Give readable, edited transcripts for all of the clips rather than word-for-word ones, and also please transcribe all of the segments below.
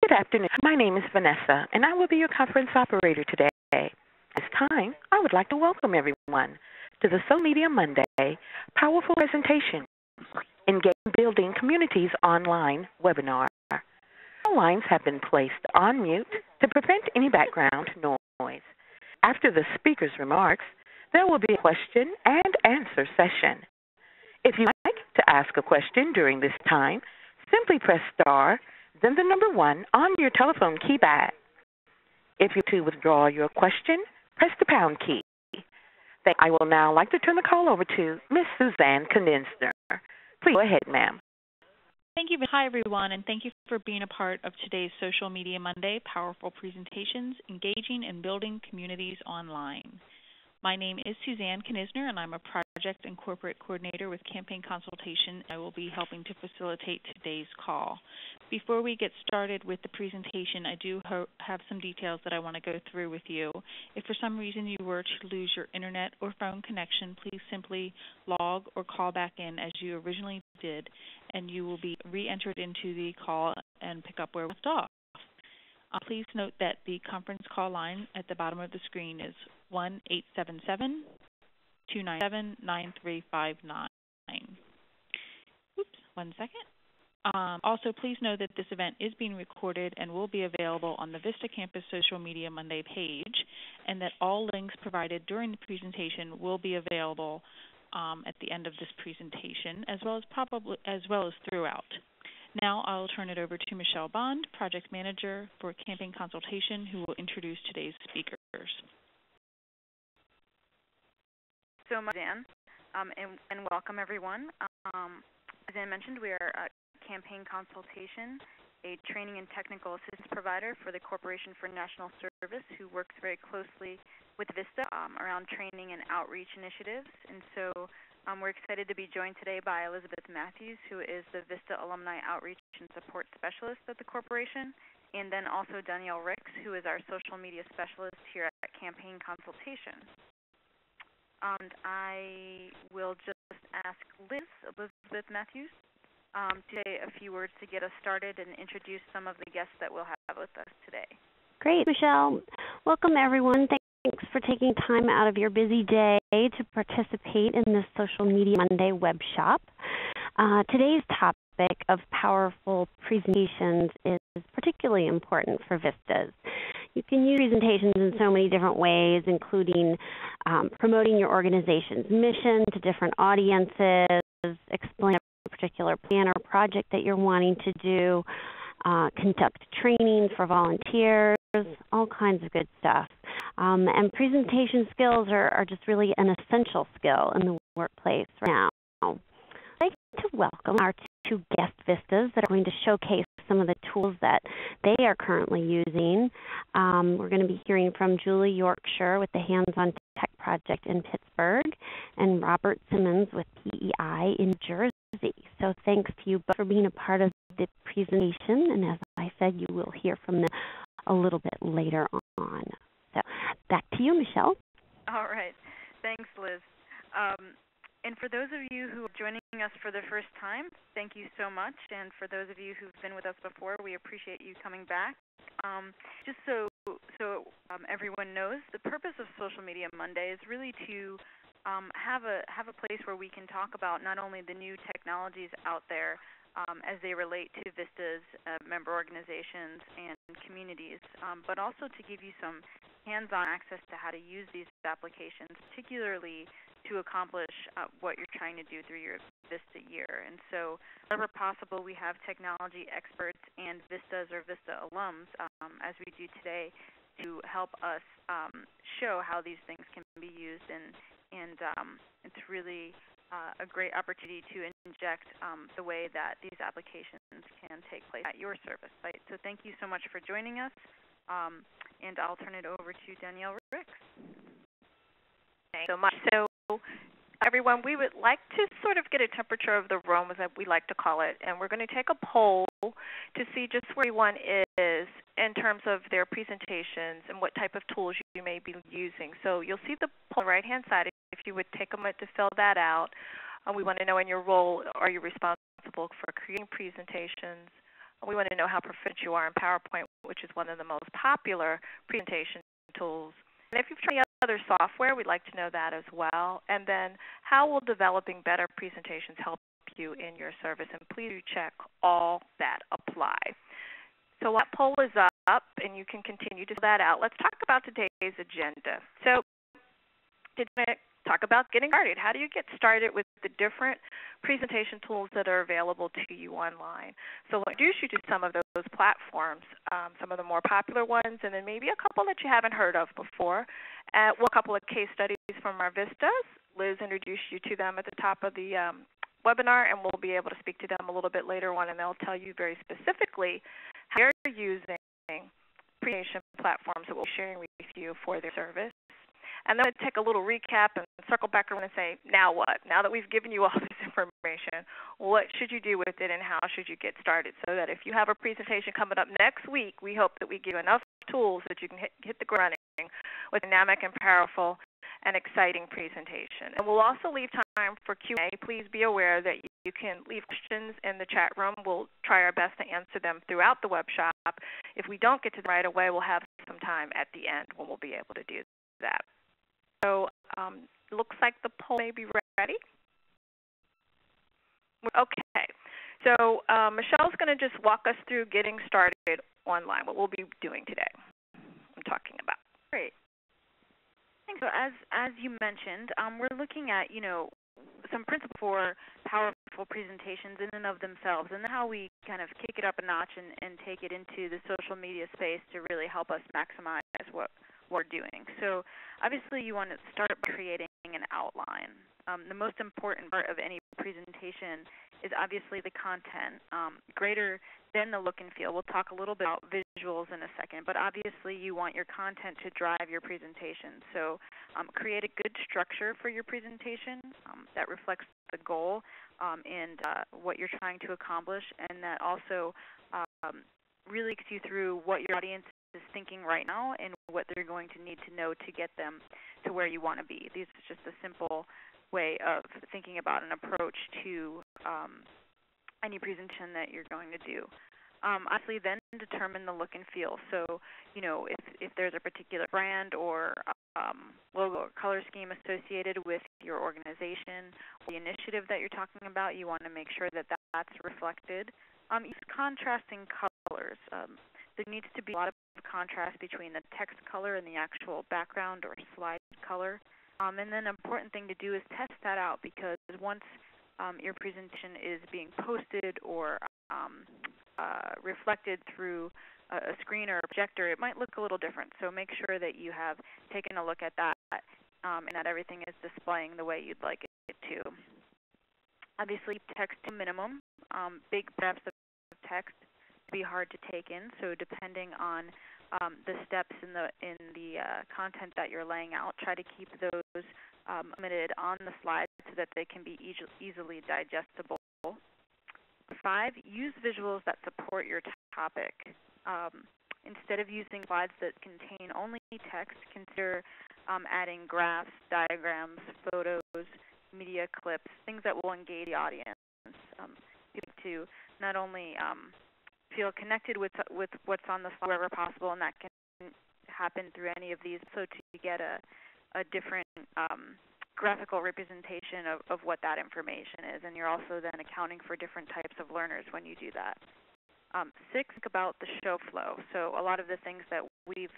Good afternoon. My name is Vanessa, and I will be your conference operator today. At this time, I would like to welcome everyone to the Social Media Monday Powerful Presentation, Engaging Building Communities Online webinar. All lines have been placed on mute to prevent any background noise. After the speaker's remarks, there will be a question and answer session. If you'd like to ask a question during this time, simply press star, then the number 1 on your telephone keypad. If you to withdraw your question, press the pound key. I will now like to turn the call over to Ms. Suzanne Knizner. Please go ahead, ma'am. Thank you. Hi, everyone, and thank you for being a part of today's Social Media Monday Powerful Presentations, Engaging and Building Communities Online. My name is Suzanne Knizner, and I'm a Project and Corporate Coordinator with Campaign Consultation. I will be helping to facilitate today's call. Before we get started with the presentation, I do have some details that I want to go through with you. If for some reason you were to lose your internet or phone connection, please simply log or call back in as you originally did, and you will be re-entered into the call and pick up where we left off. Please note that the conference call line at the bottom of the screen is 1-877-297-9359. Oops, 1 second. Also, please know that this event is being recorded and will be available on the Vista Campus Social Media Monday page, and that all links provided during the presentation will be available at the end of this presentation, as well as throughout. Now I'll turn it over to Michelle Bond, Project Manager for Campaign Consultation, who will introduce today's speakers. So much, Dan, and welcome everyone. As Ann mentioned, we are Campaign Consultation, a training and technical assistance provider for the Corporation for National Service, who works very closely with Vista around training and outreach initiatives. And so we're excited to be joined today by Elizabeth Matthews, who is the Vista Alumni Outreach and Support Specialist at the Corporation, and then also Danielle Ricks, who is our Social Media Specialist here at Campaign Consultation. And I will just ask Elizabeth Matthews, to say a few words to get us started and introduce some of the guests that we'll have with us today. Great, Michelle. Welcome, everyone. Thanks for taking time out of your busy day to participate in this Social Media Monday web shop. Today's topic of powerful presentations is particularly important for Vistas. You can use presentations in so many different ways, including promoting your organization's mission to different audiences, explain a particular plan or project that you're wanting to do, conduct training for volunteers, all kinds of good stuff. And presentation skills are just really an essential skill in the workplace right now. I'd like to welcome our two guest Vistas that are going to showcase some of the tools that they are currently using. We're going to be hearing from Julie Yorkshire with the Hands-on Tech Project in Pittsburgh and Robert Simmons with PEI in Jersey. So thanks to you both for being a part of the presentation, and as I said, you will hear from them a little bit later on. So back to you, Michelle. All right. Thanks, Liz. And for those of you who are joining us for the first time, thank you so much. And for those of you who've been with us before, we appreciate you coming back. Just so everyone knows, the purpose of Social Media Monday is really to have a place where we can talk about not only the new technologies out there as they relate to Vista's member organizations and communities, but also to give you some hands-on access to how to use these applications, particularly to accomplish what you're trying to do through your Vista year. And so whenever possible, we have technology experts and Vistas or Vista alums, as we do today, to help us show how these things can be used. And it's really a great opportunity to inject the way that these applications can take place at your service site. So thank you so much for joining us, and I'll turn it over to Danielle Ricks. Thanks so much. So everyone, we would like to sort of get a temperature of the room, as we like to call it, and we're going to take a poll to see just where everyone is in terms of their presentations and what type of tools you may be using. So you'll see the poll on the right-hand side. If you would take a moment to fill that out. We want to know, in your role, are you responsible for creating presentations, We want to know how proficient you are in PowerPoint, which is one of the most popular presentation tools. And if you've tried other software, we'd like to know that as well. And then how will developing better presentations help you in your service? And please do check all that apply. So that poll is up, and you can continue to fill that out. Let's talk about today's agenda. So today, talk about getting started. How do you get started with the different presentation tools that are available to you online? So we'll introduce you to some of those platforms, some of the more popular ones, and then maybe a couple that you haven't heard of before. A couple of case studies from our Vistas. Liz introduced you to them at the top of the webinar, and we'll be able to speak to them a little bit later on, and they'll tell you very specifically how they're using presentation platforms that we'll be sharing with you for their service. And then we'll take a little recap and circle back around and say, now what? Now that we've given you all this information, what should you do with it and how should you get started? So that if you have a presentation coming up next week, we hope that we give you enough tools that you can hit the ground running with a dynamic and powerful and exciting presentation. And we'll also leave time for Q&A. Please be aware that you can leave questions in the chat room. We'll try our best to answer them throughout the workshop. If we don't get to them right away, we'll have some time at the end when we'll be able to do that. So it looks like the poll may be ready. Okay. So Michelle's going to just walk us through getting started online, what we'll be doing today. I'm talking about. Great. So as you mentioned, we're looking at, some principles for powerful presentations in and of themselves, and how we kind of kick it up a notch and take it into the social media space to really help us maximize what we're doing. So obviously you want to start by creating an outline. The most important part of any presentation is obviously the content, greater than the look and feel. We'll talk a little bit about visuals in a second, but obviously you want your content to drive your presentation. So create a good structure for your presentation that reflects the goal and what you're trying to accomplish, and that also really gets you through what your audience is thinking right now and what they're going to need to know to get them to where you want to be. This is just a simple way of thinking about an approach to any presentation that you're going to do. Obviously, then determine the look and feel. So, if there's a particular brand or logo or color scheme associated with your organization or the initiative that you're talking about, you want to make sure that that's reflected. Use contrasting colors. There needs to be a lot of contrast between the text color and the actual background or slide color. And then an important thing to do is test that out, because once your presentation is being posted or reflected through a screen or a projector, it might look a little different. So make sure that you have taken a look at that and that everything is displaying the way you'd like it to. Obviously, text to minimum. Big breadths of text to be hard to take in. So depending on the steps in the content that you're laying out, try to keep those limited on the slides so that they can be easily digestible. 5, use visuals that support your topic. Instead of using slides that contain only text, consider adding graphs, diagrams, photos, media clips, things that will engage the audience. To not only feel connected with what's on the slide wherever possible, and that can happen through any of these, so to get a different graphical representation of what that information is. And you're also then accounting for different types of learners when you do that. 6, think about the show flow. So a lot of the things that we've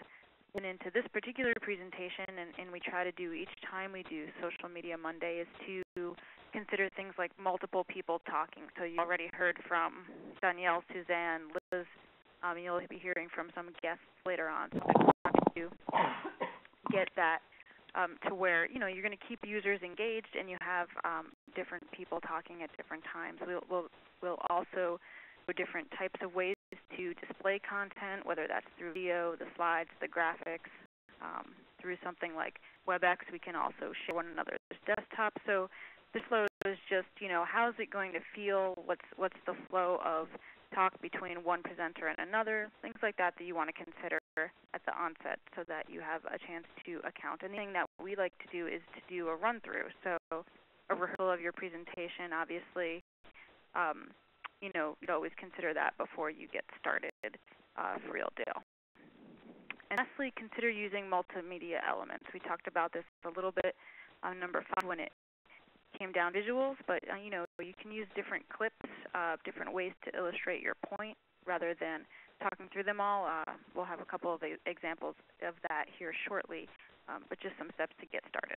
been into this particular presentation and we try to do each time we do Social Media Monday is to consider things like multiple people talking. So you already heard from Danielle, Suzanne, Liz. You'll be hearing from some guests later on. So we want to get that to where you're going to keep users engaged and you have different people talking at different times. We'll also do different types of ways to display content, whether that's through video, the slides, the graphics, through something like WebEx. We can also share one another's desktop. So the flow is just, how's it going to feel? What's the flow of talk between one presenter and another? Things like that you want to consider at the onset so that you have a chance to account. And the thing that we like to do is to do a run-through. So a rehearsal of your presentation, obviously. you'd always consider that before you get started for real deal. And lastly, consider using multimedia elements. We talked about this a little bit on number 5 when it came down to visuals, but you can use different clips, different ways to illustrate your point rather than talking through them all. We'll have a couple of examples of that here shortly, but just some steps to get started.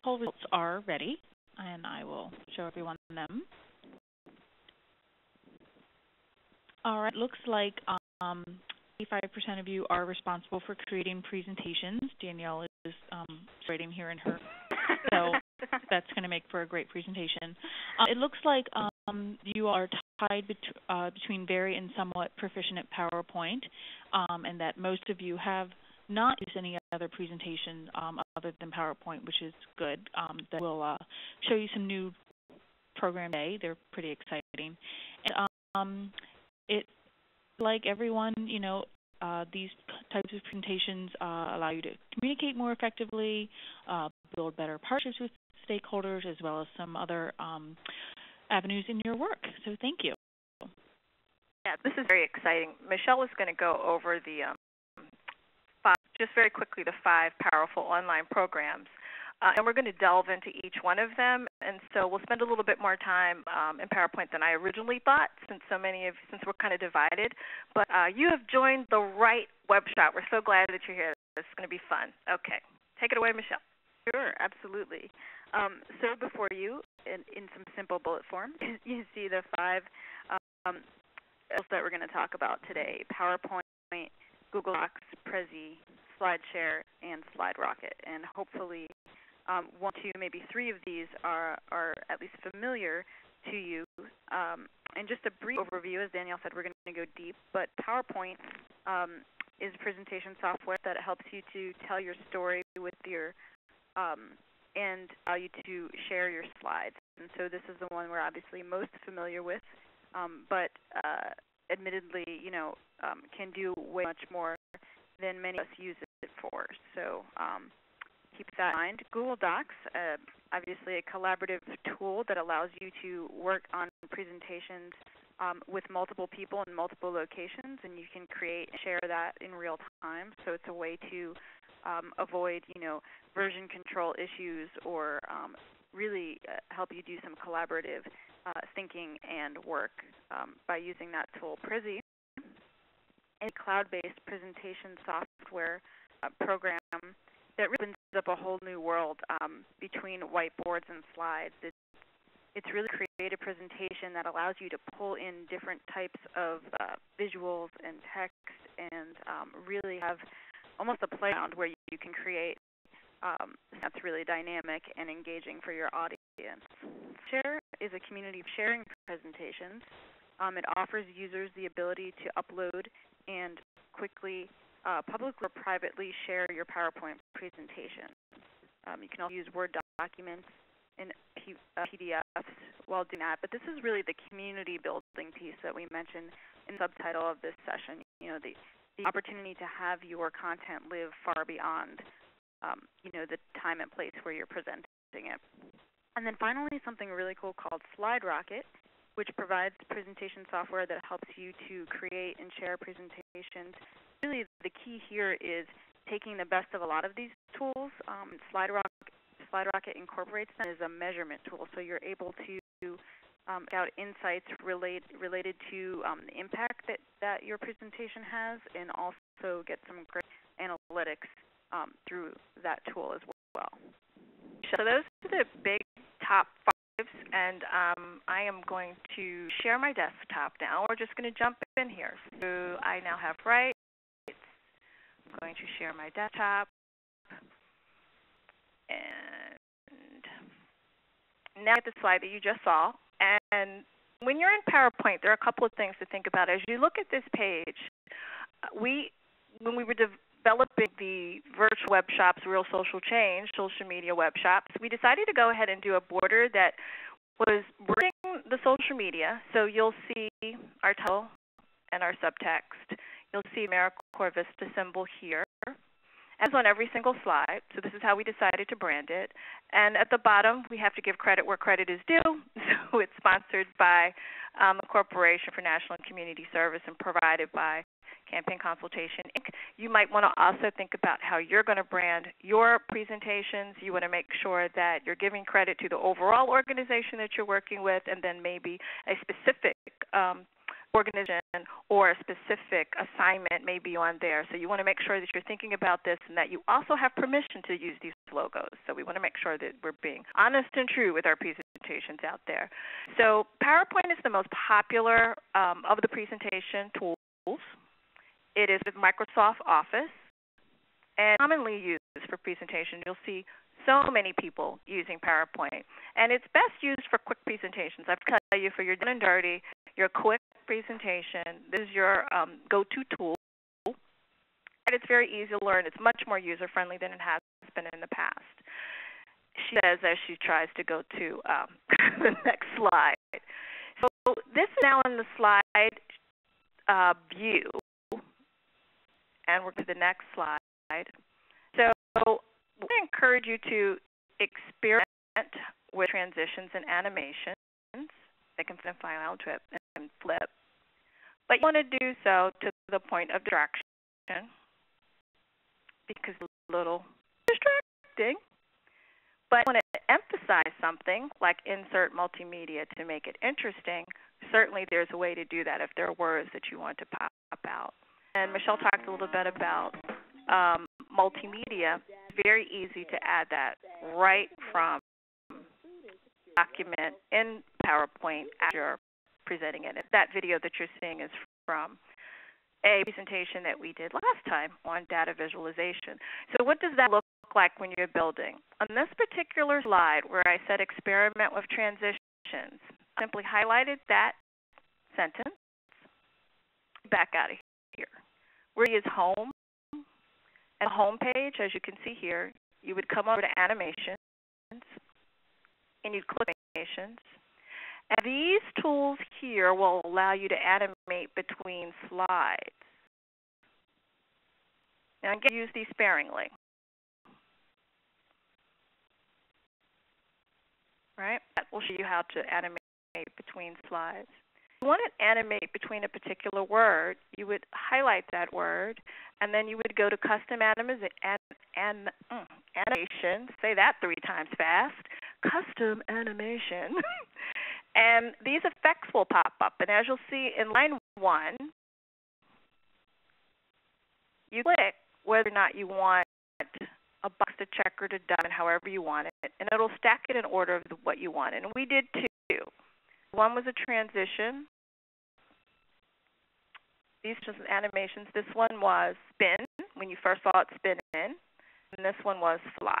Poll results are ready, and I will show everyone them. All right, looks like 85% of you are responsible for creating presentations. Danielle is writing here in her, so that's going to make for a great presentation. It looks like you are tied between very and somewhat proficient at PowerPoint, and that most of you have not used any other presentation other than PowerPoint, which is good. That will show you some new programs today. They're pretty exciting. And it's like everyone, these types of presentations allow you to communicate more effectively, build better partnerships with stakeholders, as well as some other avenues in your work. So thank you. Yeah, this is very exciting. Michelle is going to go over the just very quickly the 5 powerful online programs. And we're going to delve into each one of them. And so we'll spend a little bit more time in PowerPoint than I originally thought, since we're kind of divided. But you have joined the right web shop. We're so glad that you're here. This is going to be fun. Okay. Take it away, Michelle. Sure, absolutely. So before you, in some simple bullet form, you see the 5 that we're going to talk about today: PowerPoint, Google Docs, Prezi, SlideShare, and SlideRocket. And hopefully 1, 2, maybe 3 of these are at least familiar to you. And just a brief overview, as Danielle said, we're going to go deep, but PowerPoint is presentation software that helps you to tell your story with your and allow you to share your slides. And so this is the one we're obviously most familiar with, but admittedly, can do way much more than many of us use it for. So keep that in mind. Google Docs, obviously a collaborative tool that allows you to work on presentations with multiple people in multiple locations, and you can create and share that in real time. So it's a way to avoid, version control issues, or really help you do some collaborative thinking and work by using that tool. Prezi, a cloud-based presentation software program that really opens up a whole new world between whiteboards and slides. It's really created a presentation that allows you to pull in different types of visuals and text, and really have almost a playground where you can create that's really dynamic and engaging for your audience. Share is a community of sharing presentations. It offers users the ability to upload and quickly, publicly or privately share your PowerPoint presentation. You can also use Word documents and PDFs while doing that, but this is really the community building piece that we mentioned in the subtitle of this session. The opportunity to have your content live far beyond the time and place where you're presenting it. And then finally, something really cool called SlideRocket, which provides presentation software that helps you to create and share presentations. Really, the key here is taking the best of a lot of these tools. SlideRocket incorporates them as a measurement tool, so you're able to get out insights related to the impact that your presentation has, and also get some great analytics through that tool as well. So those are the big top 5s, and I am going to share my desktop now. We're just going to jump in here. So I now have I'm going to share my desktop, and now at the slide that you just saw. And when you're in PowerPoint, there are a couple of things to think about. As you look at this page, when we were developing the virtual web shops, Real Social Change, social media web shops, we decided to go ahead and do a border that was bringing the social media. So you'll see our title and our subtext. You'll see AmeriCorps Vista symbol here. And it's on every single slide, so this is how we decided to brand it. And at the bottom, we have to give credit where credit is due. So it's sponsored by the Corporation for National and Community Service and provided by Campaign Consultation, Inc. You might want to also think about how you're going to brand your presentations. You want to make sure that you're giving credit to the overall organization that you're working with, and then maybe a specific organization or a specific assignment may be on there. So you want to make sure that you're thinking about this and that you also have permission to use these logos. So we want to make sure that we're being honest and true with our presentations out there. So PowerPoint is the most popular of the presentation tools. It is with Microsoft Office and commonly used for presentation. You'll see so many people using PowerPoint. And it's best used for quick presentations. I tell you, for your done and dirty, your quick presentation, this is your go-to tool. And it's very easy to learn. It's much more user-friendly than it has been in the past. She says as she tries to go to the next slide. So this is now in the slide view. And we're to the next slide. So we encourage you to experiment with transitions and animations. They can file, trip, and flip. But you want to do so to the point of distraction because it's a little distracting. But you want to emphasize something like insert multimedia to make it interesting. Certainly there's a way to do that if there are words that you want to pop out. And Michelle talked a little bit about multimedia. It's very easy to add that right from document in PowerPoint as you're presenting it. That video that you're seeing is from a presentation that we did last time on data visualization. So what does that look like when you're building? On this particular slide where I said experiment with transitions, I simply highlighted that sentence, back out of here. Where is home? And the home page, as you can see here, you would come over to animations and you'd click animations. And these tools here will allow you to animate between slides. Now I'm going to use these sparingly. Right? That will show you how to animate between slides. If you want to animate between a particular word, you would highlight that word, and then you would go to custom animation. Say that 3 times fast. Custom animation. And these effects will pop up. And as you'll see in line 1, you click whether or not you want a box to check or to diamond, however you want it, and it'll stack it in order of what you want. And we did 2. One was a transition. These are just animations. This one was spin, when you first saw it spin in, and this one was fly.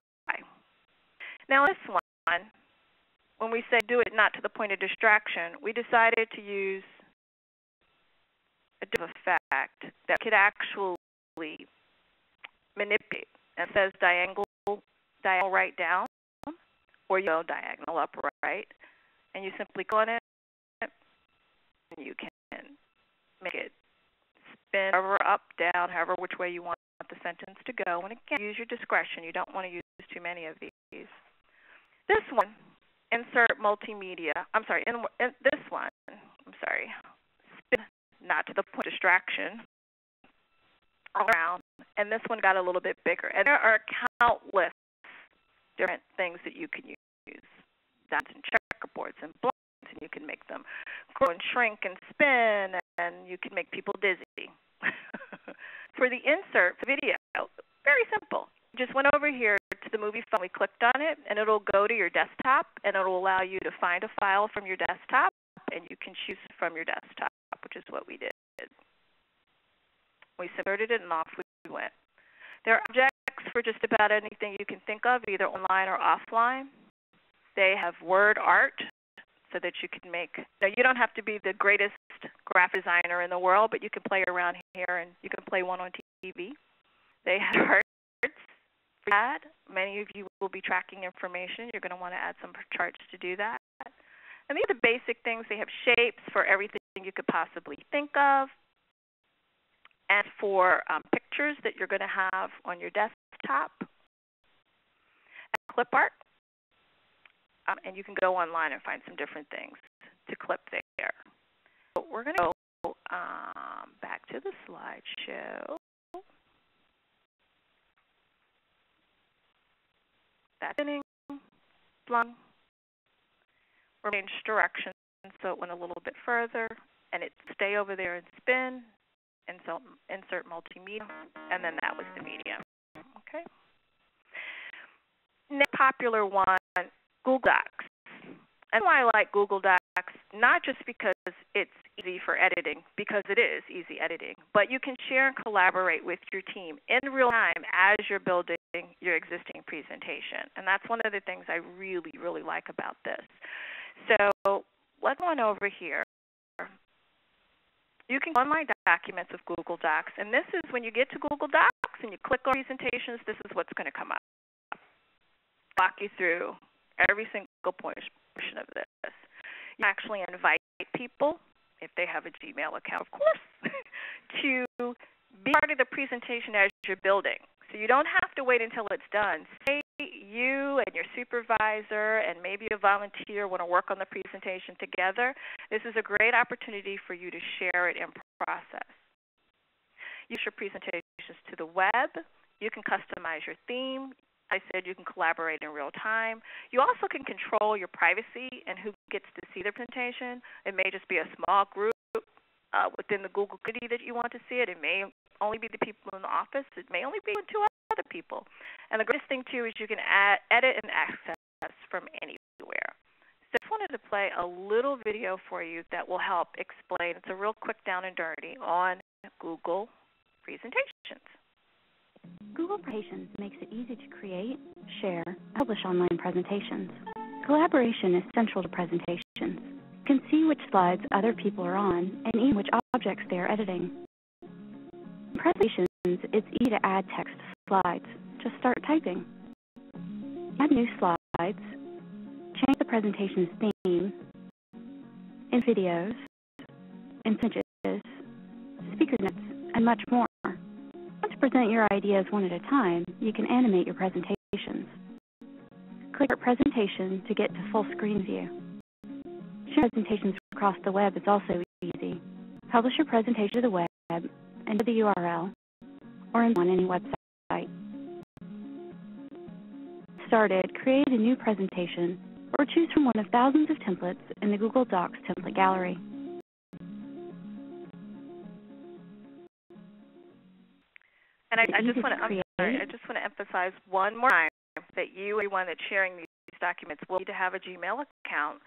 Now this one, when we say do it not to the point of distraction, we decided to use a different effect that could actually manipulate. It says diagonal right down, or you go diagonal up right, and you simply click on it, and you can make it spin however up, down, however which way you want the sentence to go. And again, use your discretion. You don't want to use too many of these. This one, insert multimedia. I'm sorry, in this one, spin not to the point of distraction around, and this one got a little bit bigger. And there are countless different things that you can use. Dots and checkerboards and blinds, and you can make them grow and shrink and spin, and you can make people dizzy. For the insert video, very simple. Just went over here to the movie phone, we clicked on it, and it'll go to your desktop, and it'll allow you to find a file from your desktop, and you can choose from your desktop, which is what we did. We inserted it, and off we went. There are objects for just about anything you can think of, either online or offline. They have word art, so that you can make, you don't have to be the greatest graphic designer in the world, but you can play around here, and you can play one on TV. They have charts for that. Many of you will be tracking information. You're going to want to add some charts to do that. And these are the basic things. They have shapes for everything you could possibly think of. And for pictures that you're going to have on your desktop, top, and clip art. And you can go online and find some different things to clip there. So we're going to go back to the slideshow. That's spinning, flung. We're changed direction, so it went a little bit further, and it stay over there and spin, and so insert multimedia, and then that was the medium. Okay. Next popular one, Google Docs. And why I like Google Docs, not just because it's easy for editing, because it is easy editing, but you can share and collaborate with your team in real time as you're building your existing presentation. And that's one of the things I really, really like about this. So let's go on over here. You can online documents with Google Docs, and this is when you get to Google Docs and you click on presentations, this is what's going to come up. Walk you through every single portion of this. You actually invite people, if they have a Gmail account, of course, to be part of the presentation as you're building. So you don't have to wait until it's done. Say you and your supervisor and maybe a volunteer want to work on the presentation together. This is a great opportunity for you to share it in process. Use your presentations to the web. You can customize your theme. I said you can collaborate in real time. You also can control your privacy and who gets to see the presentation. It may just be a small group within the Google community that you want to see it. It may only be the people in the office. It may only be two other people. And the greatest thing, too, is you can edit and access from anywhere. So I just wanted to play a little video for you that will help explain. It's a real quick down and dirty on Google presentations. Google Presentations makes it easy to create, share, and publish online presentations. Collaboration is central to presentations. You can see which slides other people are on and even which objects they are editing. In presentations, it's easy to add text to slides. Just start typing. Add new slides, change the presentation's theme, in videos, in images, speaker notes, and much more. Present your ideas one at a time, you can animate your presentations. Click your presentation to get to full screen view. Sharing presentations across the web is also easy. Publish your presentation to the web, enter the URL, or on any website. Started, create a new presentation, or choose from one of thousands of templates in the Google Docs template gallery. And I just want to emphasize one more time that you, everyone that's sharing these documents, will need to have a Gmail account.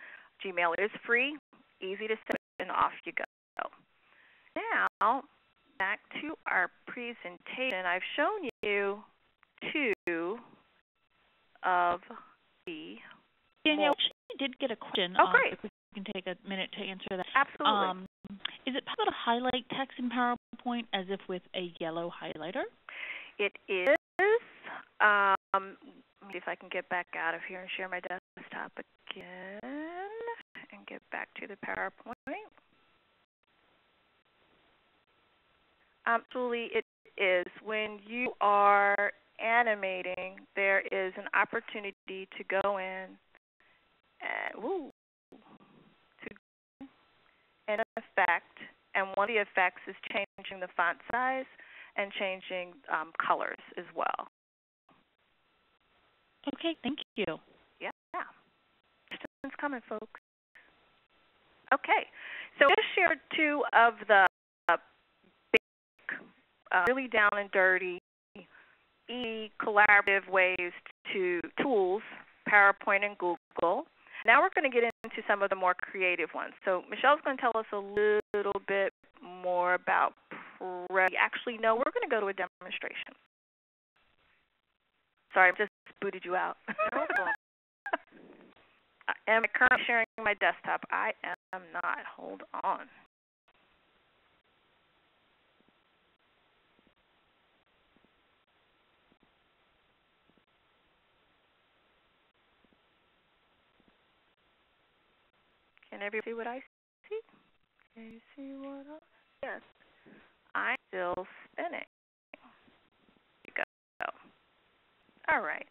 Gmail is free, easy to set, and off you go. Now, back to our presentation. I've shown you two of the. Danielle, we did get a question. Oh, great. If we can take a minute to answer that. Absolutely. Is it possible to highlight text in PowerPoint as if with a yellow highlighter? It is. Let me see if I can get back out of here and share my desktop again and get back to the PowerPoint. Absolutely, it is. When you are animating, there is an opportunity to go in and an effect, and one of the effects is changing the font size and changing colors as well. Okay, thank you. Yeah. Questions coming, folks. Okay, so I just shared two of the big, really down and dirty, easy, collaborative ways to tools, PowerPoint and Google. Now we're going to get into some of the more creative ones. So Michelle's going to tell us a little bit more about Prezi. Actually, no, we're going to go to a demonstration. Sorry, I just booted you out. I am currently sharing my desktop. I am not. Hold on. Can everybody see what I see? Can you see what I see? Yes. I'm still spinning. There you go. All right.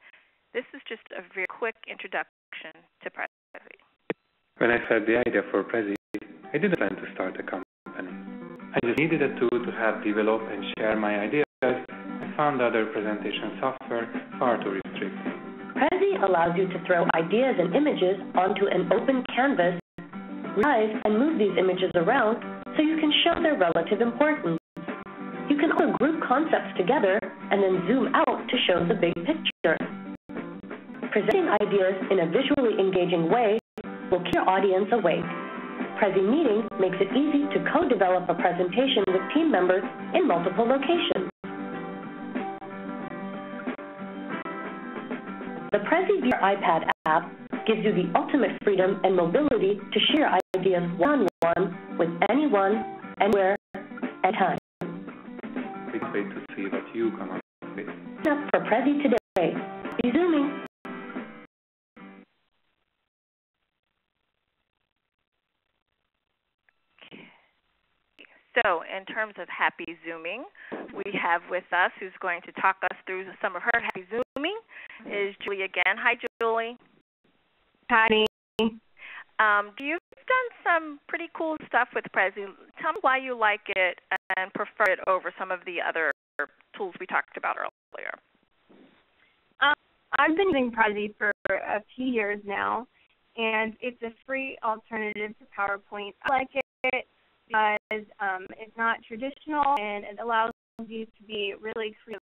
This is just a very quick introduction to Prezi. When I had the idea for Prezi, I didn't plan to start a company. I just needed a tool to help develop and share my ideas. I found other presentation software far too restrictive. Prezi allows you to throw ideas and images onto an open canvas, resize and move these images around so you can show their relative importance. You can also group concepts together and then zoom out to show the big picture. Presenting ideas in a visually engaging way will keep your audience awake. Prezi Meeting makes it easy to co-develop a presentation with team members in multiple locations. The Prezi VR iPad app gives you the ultimate freedom and mobility to share ideas one-on-one with anyone, anywhere, anytime. Please wait to see what you come up with. Sign up for Prezi today. Be zooming. So in terms of happy zooming, we have with us, who's going to talk us through some of her happy zooming, is Julie again. Hi, Julie. Hi. You've done some pretty cool stuff with Prezi. Tell me why you like it and prefer it over some of the other tools we talked about earlier. I've been using Prezi for a few years now, and it's a free alternative to PowerPoint. I like it because it's not traditional and it allows you to be really creative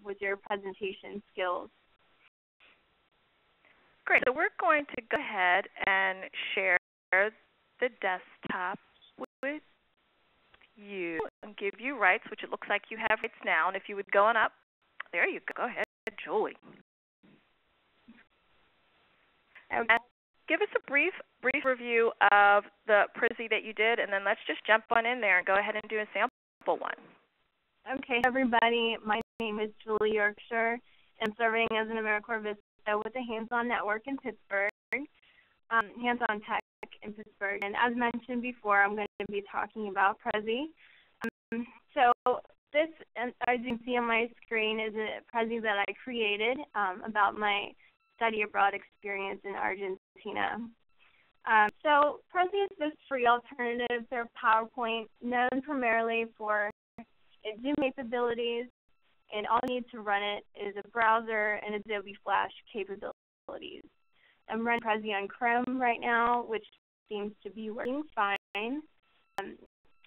with your presentation skills. Great. So we're going to go ahead and share the desktop with you and give you rights, which it looks like you have rights now. And if you would go on up, there you go. Go ahead, Julie. And give us a brief review of the Prezi that you did, and then let's just jump on in there and go ahead and do a sample one. Okay, everybody. My name is Julie Yorkshire. I'm serving as an AmeriCorps Vista with a hands-on network in Pittsburgh, hands-on tech in Pittsburgh. And as mentioned before, I'm going to be talking about Prezi. So this, as you can see on my screen, is a Prezi that I created about my study abroad experience in Argentina. So Prezi is this free alternative to PowerPoint, known primarily for its Zoom capabilities, and all you need to run it is a browser and Adobe Flash capabilities. I'm running Prezi on Chrome right now, which seems to be working fine.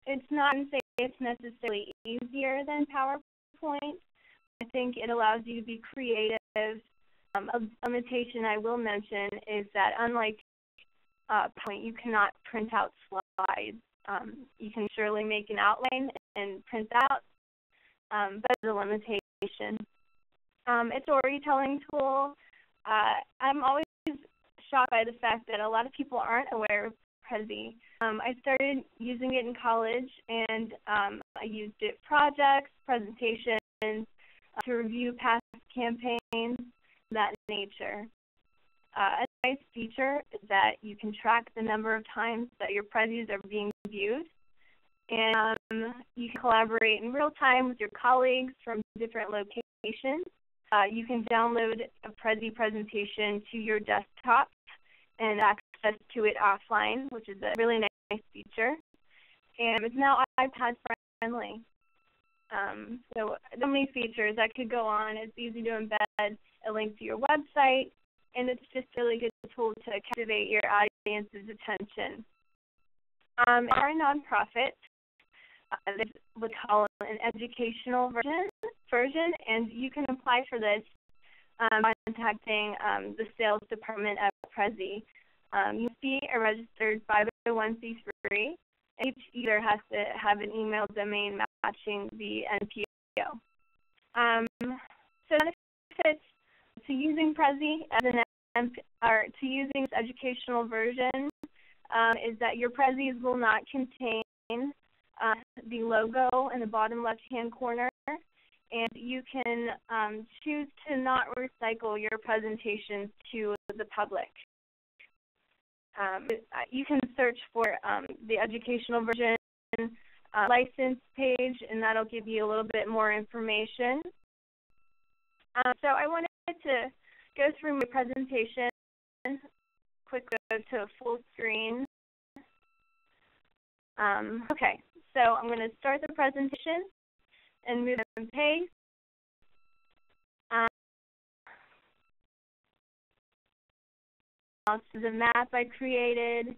It's not to say it's necessarily easier than PowerPoint. I think it allows you to be creative. A limitation I will mention is that unlike PowerPoint, you cannot print out slides. You can surely make an outline and print out, but it's a limitation. It's a storytelling tool. I'm always shocked by the fact that a lot of people aren't aware of Prezi. I started using it in college, and I used it for projects, presentations, to review past campaigns, that nature. A nice feature is that you can track the number of times that your Prezis are being viewed, and you can collaborate in real time with your colleagues from different locations. You can download a Prezi presentation to your desktop and access to it offline, which is a really nice feature. And it's now iPad friendly. So many features that could go on. It's easy to embed a link to your website, and it's just a really good tool to captivate your audience's attention. We are a nonprofit. This is what we call an educational version, and you can apply for this by contacting the sales department at Prezi. You be a registered 501c3. Each user has to have an email domain matching the NPO. So benefits to using Prezi as to using this educational version is that your Prezis will not contain the logo in the bottom left-hand corner, and you can choose to not recycle your presentations to the public. You can search for the educational version license page, and that'll give you a little bit more information. So I wanted to go through my presentation. Quick go to full screen. Okay, so I'm going to start the presentation and move on page. This is a map I created.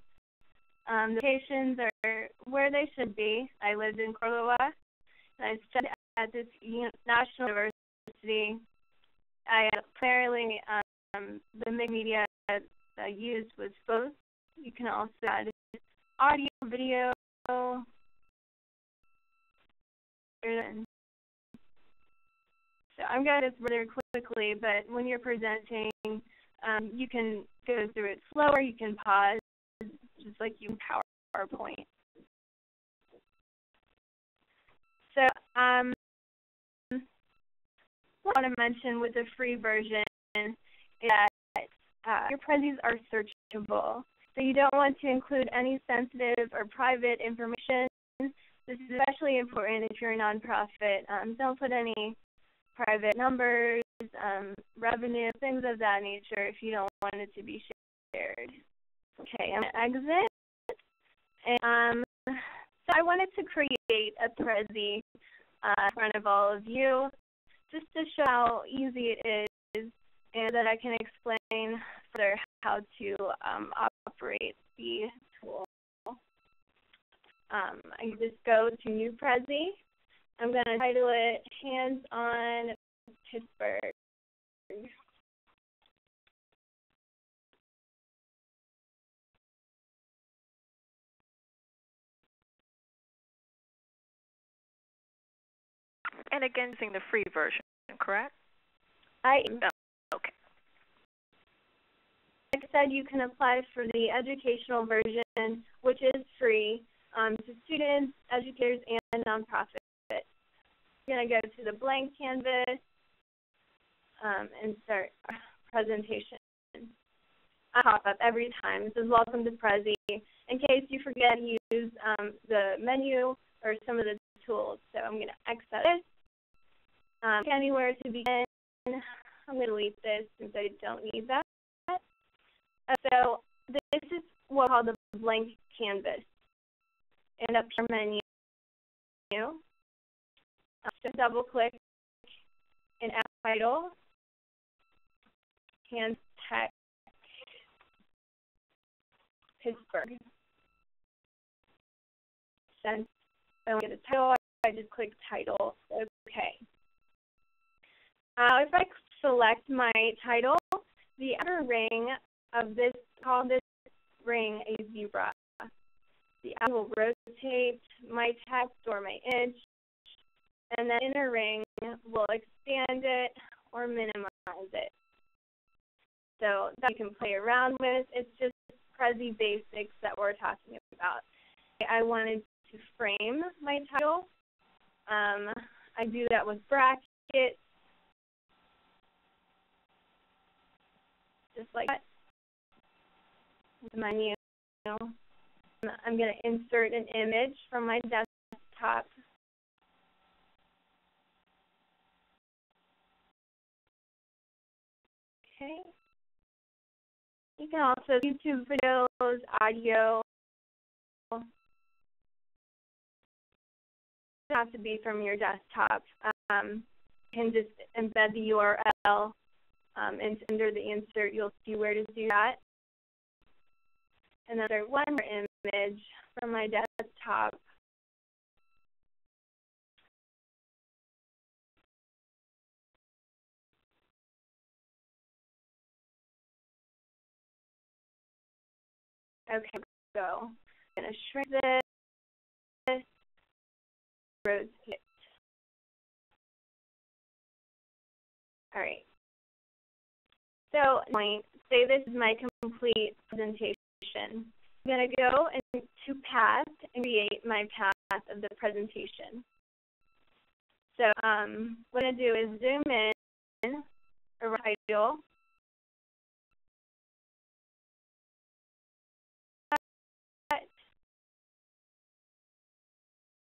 The locations are where they should be. I lived in Córdoba, and I studied at this national university. I primarily, the media that I used was both. You can also add audio, video, so I'm going to do this rather quickly, but when you're presenting, you can go through it slower, you can pause, just like you can PowerPoint. So what I want to mention with the free version is that your Prezis are searchable. So you don't want to include any sensitive or private information. This is especially important if you're a nonprofit. Don't put any private numbers, revenue, things of that nature if you don't want it to be shared. Okay, I'm going to exit. And, so I wanted to create a Prezi in front of all of you just to show how easy it is and that I can explain further how to operate the tool. I can just go to New Prezi. I'm going to title it Hands-on Pittsburgh. And again, using the free version, correct? Okay. Like I said, you can apply for the educational version, which is free to students, educators, and nonprofits. I'm going to go to the blank canvas and start presentation. I pop up every time. This is welcome to Prezi, in case you forget to use the menu or some of the tools. So I'm going to exit this. Anywhere to begin. I'm going to delete this since I don't need that. So this is what I call the blank canvas. And up here menu. Just double click and add title. Hands Tech Pittsburgh. Since I don't get a title, I just click title. Okay. If I select my title, the outer ring of this, call this ring a zebra. The outer will rotate my text or my image, and the inner ring will expand it or minimize it. So that you can play around with. It's just Prezi basics that we're talking about. I wanted to frame my title. I do that with brackets. Just like that. The menu. I'm going to insert an image from my desktop. Okay. You can also YouTube videos, audio. It doesn't have to be from your desktop. You can just embed the URL. And under the insert, you'll see where to do that. Another one more image from my desktop. Okay, so I'm going to shrink this, rotate. All right. So, say this is my complete presentation. I'm going to go into Path and create my path of the presentation. So, what I'm going to do is zoom in, or title,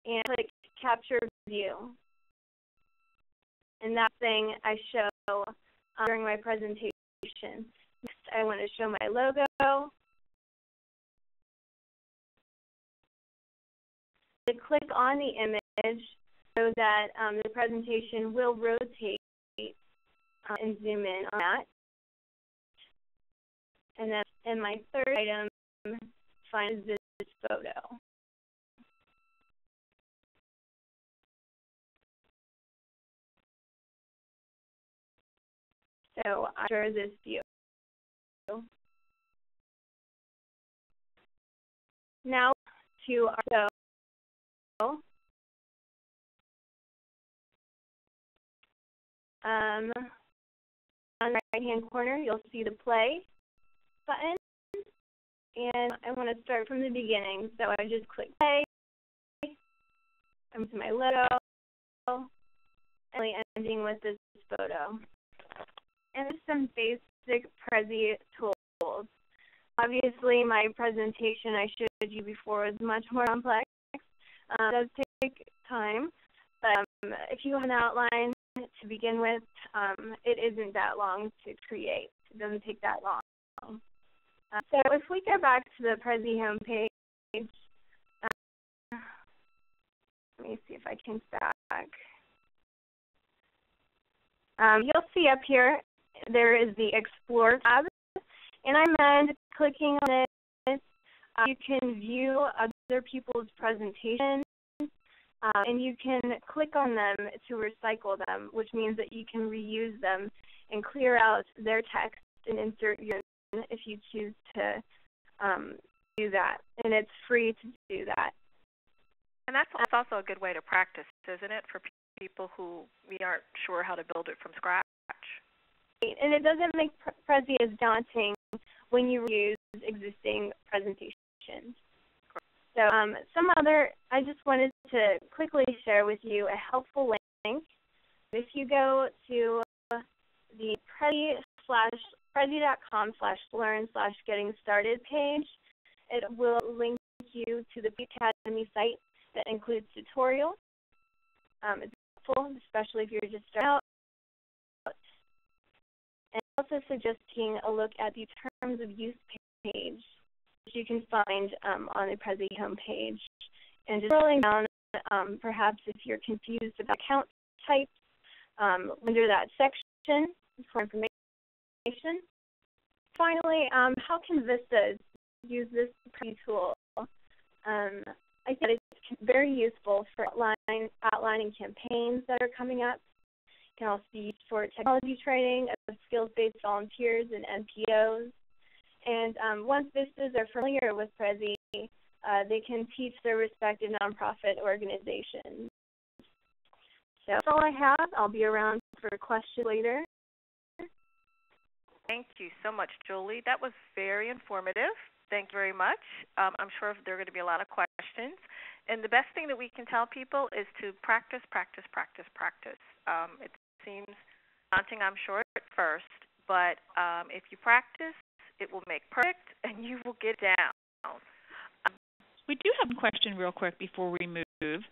and click Capture View. And that thing I show during my presentation. Next, I want to show my logo. To click on the image so that the presentation will rotate and zoom in on that. And then in my third item, find this photo. So after this view. Now to our show. On the right-hand corner, you'll see the play button. And I want to start from the beginning. So I just click play. I'm to my logo. And ending with this photo. And there's some basic Prezi tools. Obviously, my presentation I showed you before is much more complex. It does take time, but if you have an outline to begin with, it isn't that long to create. It doesn't take that long. So if we go back to the Prezi homepage, let me see if I can back. You'll see up here there is the Explore tab, and I recommend clicking on it. You can view other people's presentations, and you can click on them to recycle them, which means that you can reuse them and clear out their text and insert your own if you choose to do that. And it's free to do that. And that's also a good way to practice, isn't it, for people who we aren't sure how to build it from scratch? And it doesn't make Prezi as daunting when you use existing presentations. So I just wanted to quickly share with you a helpful link. If you go to the prezi.com/learn/getting-started page, it will link you to the Academy site that includes tutorials. It's helpful, especially if you're just starting out. And also suggesting a look at the Terms of Use page, which you can find on the Prezi homepage. And just scrolling down, perhaps if you're confused about account types, under that section for information. Finally, how can Vistas use this Prezi tool? I think it's very useful for outlining campaigns that are coming up. It can also be used for technology training of skills-based volunteers and NPOs. And once Vistas are familiar with Prezi, they can teach their respective nonprofit organizations. So that's all I have. I'll be around for questions later. Thank you so much, Julie. That was very informative. Thank you very much. I'm sure there are going to be a lot of questions. And the best thing that we can tell people is to practice, practice, practice, practice. It seems daunting, I'm sure, at first, but if you practice, it will make perfect, and you will get down. We do have a question real quick before we move. Is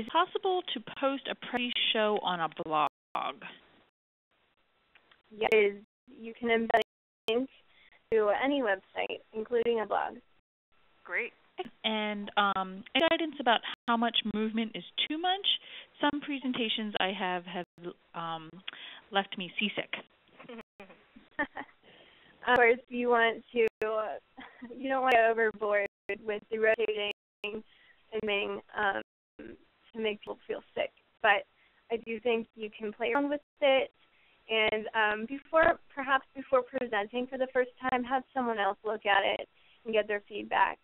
it possible to post a Prezi show on a blog? Yes, you can embed a link to any website, including a blog. Great. And guidance about how much movement is too much. Some presentations I have left me seasick. Of course, you don't want to go overboard with the rotating and to make people feel sick. But I do think you can play around with it, and perhaps before presenting for the first time, have someone else look at it and get their feedback.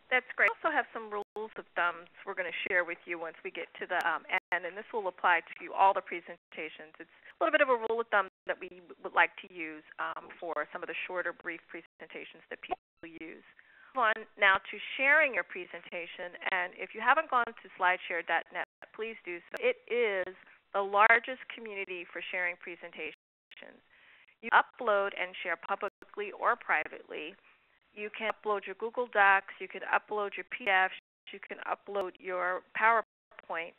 That's great. We also have some rules of thumbs we're going to share with you once we get to the end, and this will apply to all the presentations. It's a little bit of a rule of thumb that we would like to use for some of the shorter, brief presentations that people use. On now to sharing your presentation, and if you haven't gone to slideshare.net, please do so. It is the largest community for sharing presentations. You upload and share publicly or privately. You can upload your Google Docs, you can upload your PDFs, you can upload your PowerPoints,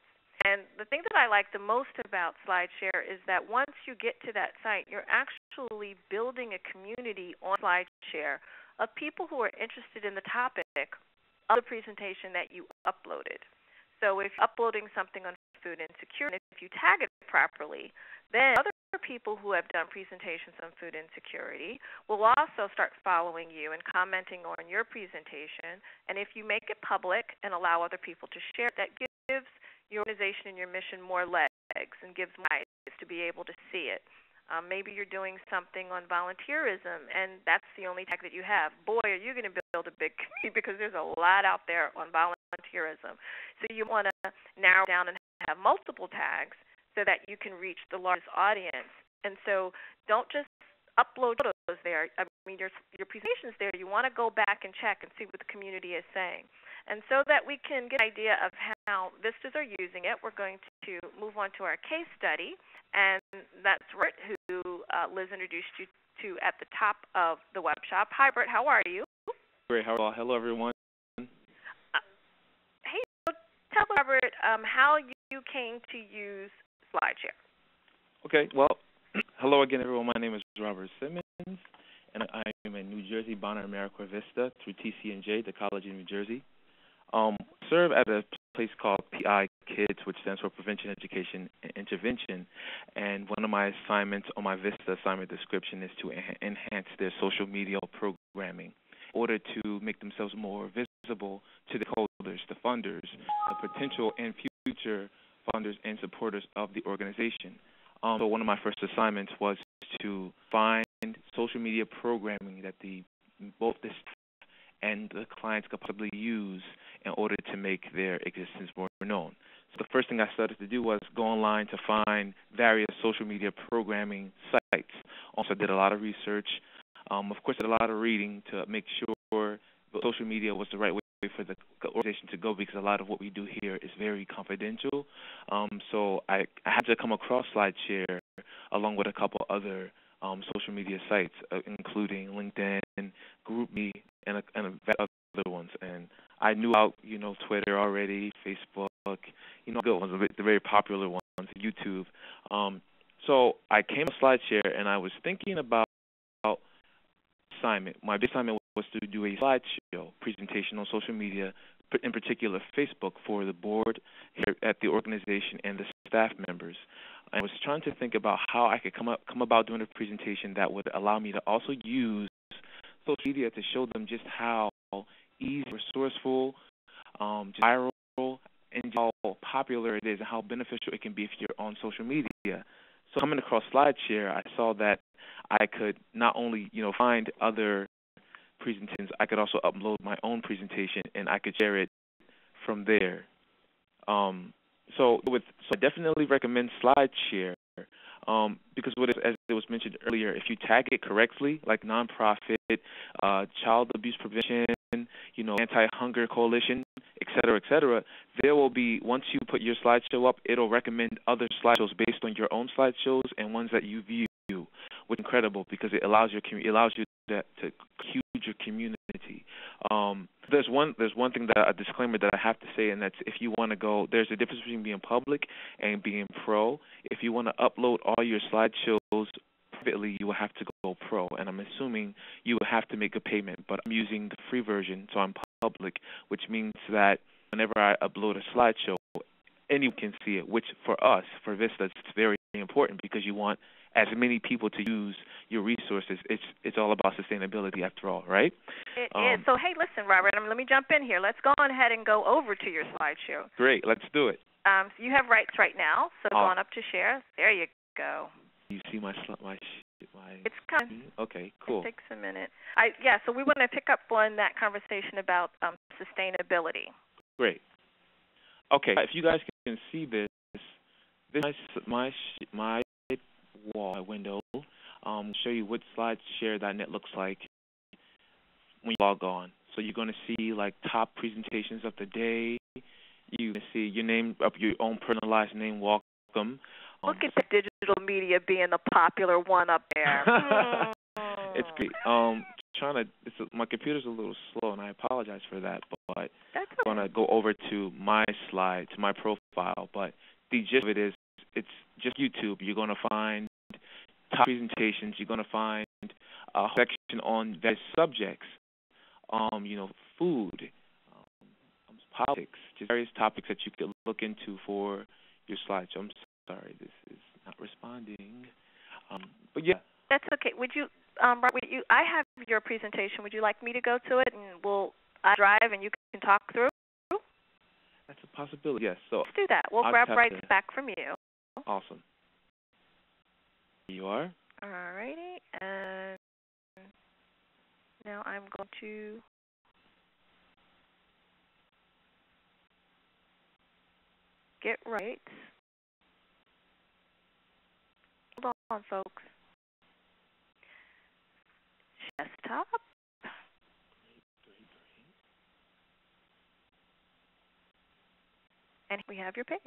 And the thing that I like the most about SlideShare is that once you get to that site, you're actually building a community on SlideShare of people who are interested in the topic of the presentation that you uploaded. So if you're uploading something on food insecurity, if you tag it properly, then other people who have done presentations on food insecurity will also start following you and commenting on your presentation. And if you make it public and allow other people to share, that gives your organization and your mission more legs and gives eyes to be able to see it. Maybe you're doing something on volunteerism, and that's the only tag that you have. Boy, are you going to build a big community because there's a lot out there on volunteerism. So you want to narrow down and have multiple tags so that you can reach the largest audience. And so don't just upload photos there. I mean, your presentation's there. You want to go back and check and see what the community is saying. And so that we can get an idea of how VISTAs are using it, we're going to move on to our case study. And that's Bert, who Liz introduced you to at the top of the web shop. Hi, Bert. How are you? Great. Hello, everyone. Hey, so tell us, Robert, how you came to use SlideShare. Okay. Well, hello again, everyone. My name is Robert Simmons, and I am a New Jersey Bonner AmeriCorps Vista through TCNJ, the College in New Jersey. Serve at a place called PI Kids, which stands for Prevention, Education, and Intervention. And one of my assignments on my VISTA assignment description is to enhance their social media programming in order to make themselves more visible to the holders, the funders, the potential and future funders and supporters of the organization. So one of my first assignments was to find social media programming that both the staff and the clients could possibly use in order to make their existence more known. So the first thing I started to do was go online to find various social media programming sites. Also did a lot of research. Of course, did a lot of reading to make sure social media was the right way for the organization to go, because a lot of what we do here is very confidential. So I had to come across SlideShare along with a couple other social media sites, including LinkedIn, GroupMe, and other ones. And I knew about, Twitter already, Facebook, good ones, the very popular ones, YouTube. So I came to SlideShare, and I was thinking about assignment. My big assignment was to do a slideshow presentation on social media, in particular Facebook, for the board here at the organization and the staff members. I was trying to think about how I could come about doing a presentation that would allow me to also use social media to show them just how easy, resourceful, viral, and how popular it is, and how beneficial it can be if you're on social media. So coming across SlideShare, I saw that I could not only find other presentations, I could also upload my own presentation, and I could share it from there. So I definitely recommend SlideShare because as it was mentioned earlier, if you tag it correctly, like nonprofit, child abuse prevention, anti-hunger coalition, et cetera, there will be, once you put your slideshow up, it'll recommend other slideshows based on your own slideshows and ones that you view, which is incredible because it allows you to huge your community. There's one thing, a disclaimer that I have to say, and that's if you want to go, there's a difference between being public and being pro. If you want to upload all your slideshows privately, you will have to go pro, and I'm assuming you will have to make a payment, but I'm using the free version, so I'm public, which means that whenever I upload a slideshow, anyone can see it, which for us, for Vista, it's very important because you want as many people to use your resources. It's all about sustainability after all, right? It is. So, hey, listen, Robert, let me jump in here. Let's go on ahead and go over to your slideshow. Great, let's do it. So you have rights right now, so go on up to share. There you go. You see my It's coming. Okay, cool. It takes a minute. So we want to pick up on that conversation about sustainability. Great. Okay, if you guys can see this is my wall, my window. Show you what SlideShare.net looks like when you log on. So you're going to see like top presentations of the day. You can see your name, your own personalized name, welcome. Look at the digital media being the popular one up there. It's great. My computer's a little slow, and I apologize for that. But That's okay. I'm going to go over to my slide, to my profile, profile. But the gist of it is, it's just YouTube. You're going to find top presentations. You're going to find a section on various subjects, food, politics, just various topics that you could look into for your slideshow. I'm sorry, this is not responding. But yeah. That's okay. Would you, Robert, I have your presentation. Would you like me to go to it, and we'll drive and you can talk through? That's a possibility, yes. So let's do that. We'll grab rights back from you. Awesome. Here you are. All righty. And now I'm going to get rights. Hold on, folks. Desktop. And we have your page.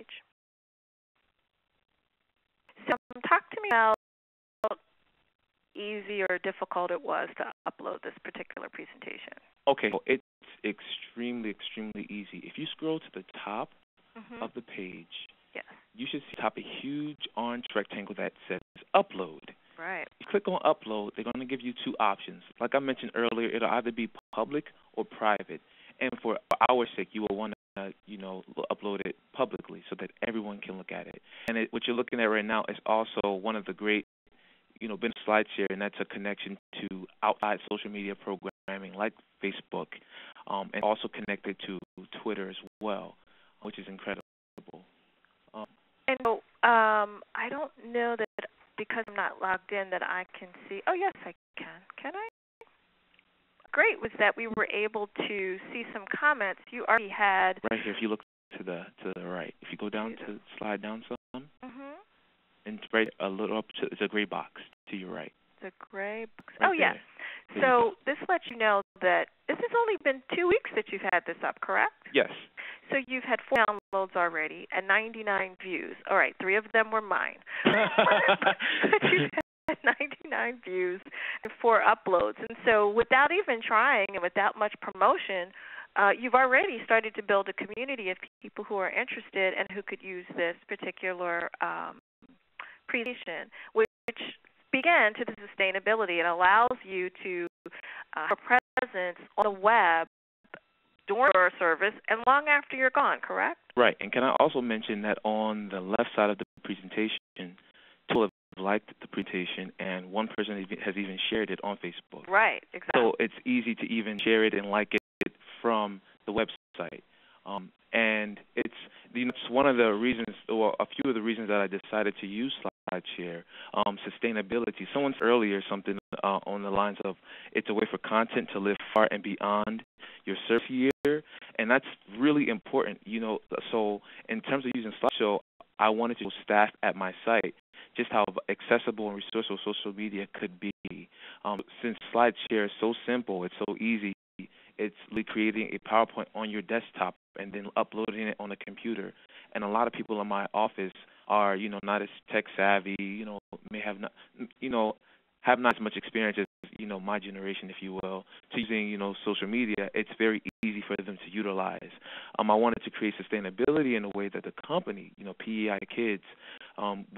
So talk to me about how easy or difficult it was to upload this particular presentation. Okay, well, it's extremely easy. If you scroll to the top of the page, yes, you should see top a huge orange rectangle that says Upload. Right. You click on Upload, they're going to give you two options. Like I mentioned earlier, it'll either be public or private. And for our sake, you will want to, upload it publicly so that everyone can look at it. And what you're looking at right now is also one of the great, been SlideShare, and that's a connection to outside social media programming like Facebook, and also connected to Twitter as well, which is incredible. And so I don't know that because I'm not logged in that I can see. Oh, yes, I can. Can I? Great was that we were able to see some comments. You already had right here. If you look to the right, if you go down to slide down some, and right a little up to it's a gray box to your right. The gray box. Right oh yes. So this lets you know that this has only been 2 weeks that you've had this up, correct? Yes. So you've had 4 downloads already and 99 views. All right, 3 of them were mine. But you've had 99 views and 4 uploads. And so without even trying and without much promotion, you've already started to build a community of people who are interested and who could use this particular presentation, which began to the sustainability. It allows you to have a presence on the web during your service and long after you're gone, correct? Right. And can I also mention that on the left side of the presentation, people have liked the presentation, and one person has even shared it on Facebook. Right, exactly. So it's easy to even share it and like it from the website. And it's one of the reasons, or a few of the reasons that I decided to use SlideShare. Sustainability. Someone said earlier something on the lines of it's a way for content to live far and beyond your service year, and that's really important. So in terms of using SlideShare, I wanted to staff at my site just how accessible and resourceful social media could be. Since SlideShare is so simple, it's so easy. It's creating a PowerPoint on your desktop and then uploading it on a computer. And a lot of people in my office are, not as tech savvy, may have not, have not as much experience as, my generation, if you will, to using, social media. It's very easy for them to utilize. I wanted to create sustainability in a way that the company, PEI Kids,